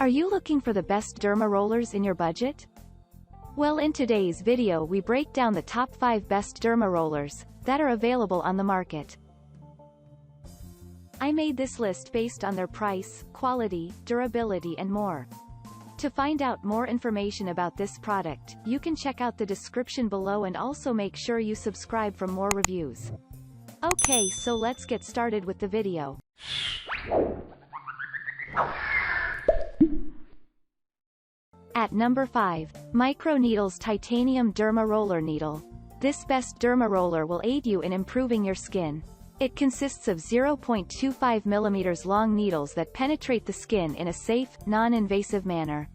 Are you looking for the best derma rollers in your budget? Well, in today's video we break down the top 5 best derma rollers that are available on the market. I made this list based on their price, quality, durability and more. To find out more information about this product, you can check out the description below and also make sure you subscribe for more reviews. Okay, so let's get started with the video. At number 5, Microneedle's Titanium Derma Roller Needle. This best derma roller will aid you in improving your skin. It consists of 0.25 mm long needles that penetrate the skin in a safe, non-invasive manner.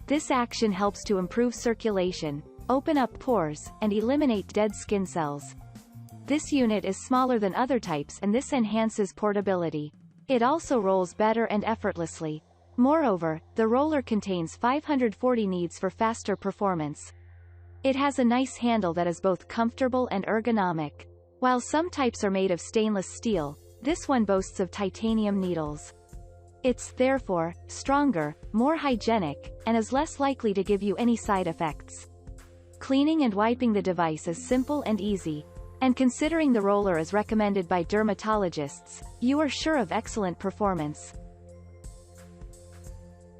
This action helps to improve circulation, open up pores, and eliminate dead skin cells. This unit is smaller than other types and this enhances portability. It also rolls better and effortlessly. Moreover, the roller contains 540 needs for faster performance. It has a nice handle that is both comfortable and ergonomic. While some types are made of stainless steel, this one boasts of titanium needles. It's, therefore, stronger, more hygienic, and is less likely to give you any side effects. Cleaning and wiping the device is simple and easy. And considering the roller is recommended by dermatologists, you are sure of excellent performance.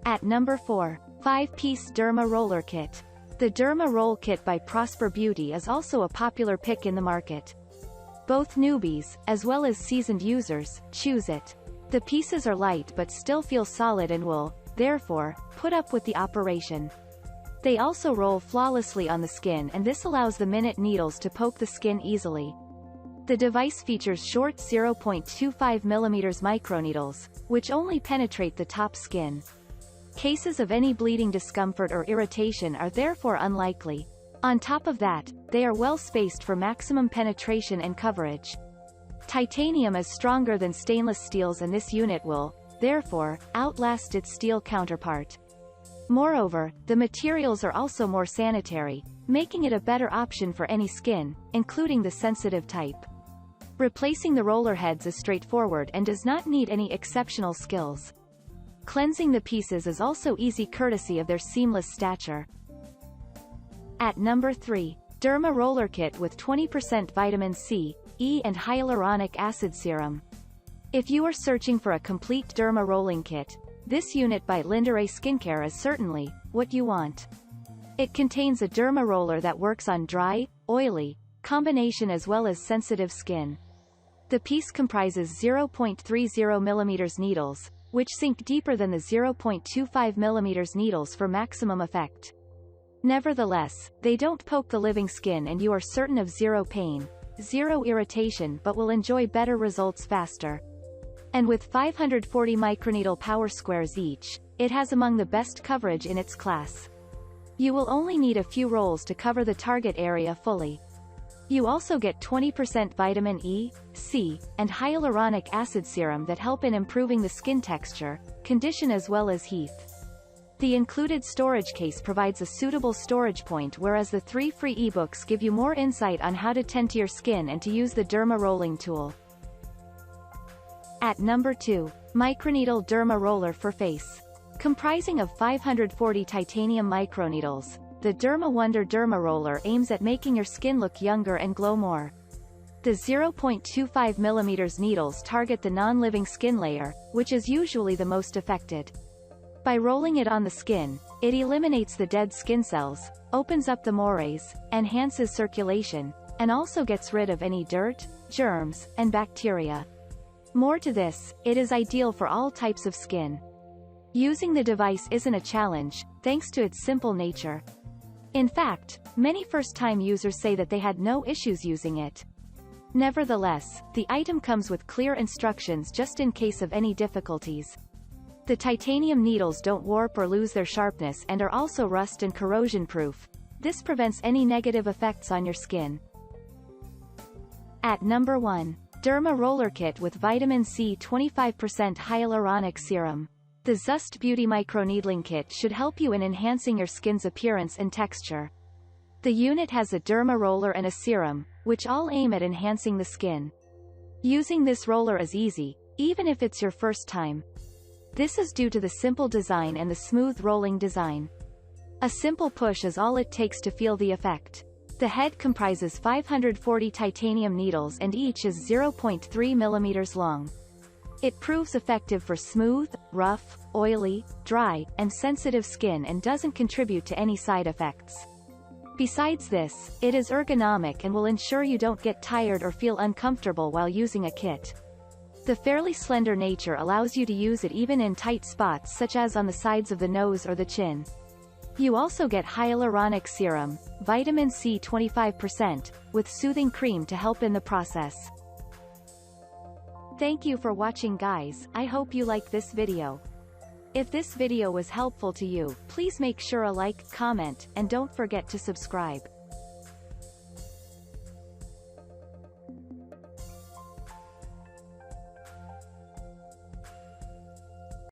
At number 4, 5-piece Derma Roller Kit. The Derma Roll Kit by Prosper Beauty is also a popular pick in the market. Both newbies, as well as seasoned users, choose it. The pieces are light but still feel solid and will, therefore, put up with the operation. They also roll flawlessly on the skin and this allows the minute needles to poke the skin easily. The device features short 0.25 mm microneedles, which only penetrate the top skin. Cases of any bleeding discomfort or irritation are therefore unlikely. On top of that, they are well spaced for maximum penetration and coverage. Titanium is stronger than stainless steels and this unit will, therefore, outlast its steel counterpart. Moreover, the materials are also more sanitary, making it a better option for any skin, including the sensitive type. Replacing the roller heads is straightforward and does not need any exceptional skills. Cleansing the pieces is also easy courtesy of their seamless stature. At number 3, Derma Roller Kit with 20% vitamin C, E and hyaluronic acid serum. If you are searching for a complete derma rolling kit, this unit by Lindaray Skincare is certainly what you want. It contains a derma roller that works on dry, oily, combination as well as sensitive skin. The piece comprises 0.30 mm needles, which sink deeper than the 0.25 mm needles for maximum effect. Nevertheless, they don't poke the living skin and you are certain of zero pain, zero irritation but will enjoy better results faster. And with 540 microneedle power squares each, it has among the best coverage in its class. You will only need a few rolls to cover the target area fully. You also get 20% vitamin E, C, and hyaluronic acid serum that help in improving the skin texture, condition as well as heat. The included storage case provides a suitable storage point whereas the 3 free ebooks give you more insight on how to tend to your skin and to use the derma rolling tool. At number 2, Microneedle Derma Roller for Face. Comprising of 540 titanium microneedles, the Derma Wonder Derma Roller aims at making your skin look younger and glow more. The 0.25 mm needles target the non-living skin layer, which is usually the most affected. By rolling it on the skin, it eliminates the dead skin cells, opens up the mores, enhances circulation, and also gets rid of any dirt, germs, and bacteria. More to this, it is ideal for all types of skin. Using the device isn't a challenge, thanks to its simple nature. In fact, many first-time users say that they had no issues using it. Nevertheless, the item comes with clear instructions just in case of any difficulties. The titanium needles don't warp or lose their sharpness and are also rust and corrosion-proof. This prevents any negative effects on your skin. At number 1, Derma Roller Kit with vitamin C 25% hyaluronic serum. The Zest Beauty Microneedling Kit should help you in enhancing your skin's appearance and texture. The unit has a derma roller and a serum, which all aim at enhancing the skin. Using this roller is easy, even if it's your first time. This is due to the simple design and the smooth rolling design. A simple push is all it takes to feel the effect. The head comprises 540 titanium needles and each is 0.3 mm long. It proves effective for smooth, rough, oily, dry, and sensitive skin and doesn't contribute to any side effects. Besides this, it is ergonomic and will ensure you don't get tired or feel uncomfortable while using a kit. The fairly slender nature allows you to use it even in tight spots such as on the sides of the nose or the chin. You also get hyaluronic serum, vitamin C 25%, with soothing cream to help in the process. Thank you for watching guys, I hope you like this video. If this video was helpful to you, please make sure a like, comment, and don't forget to subscribe.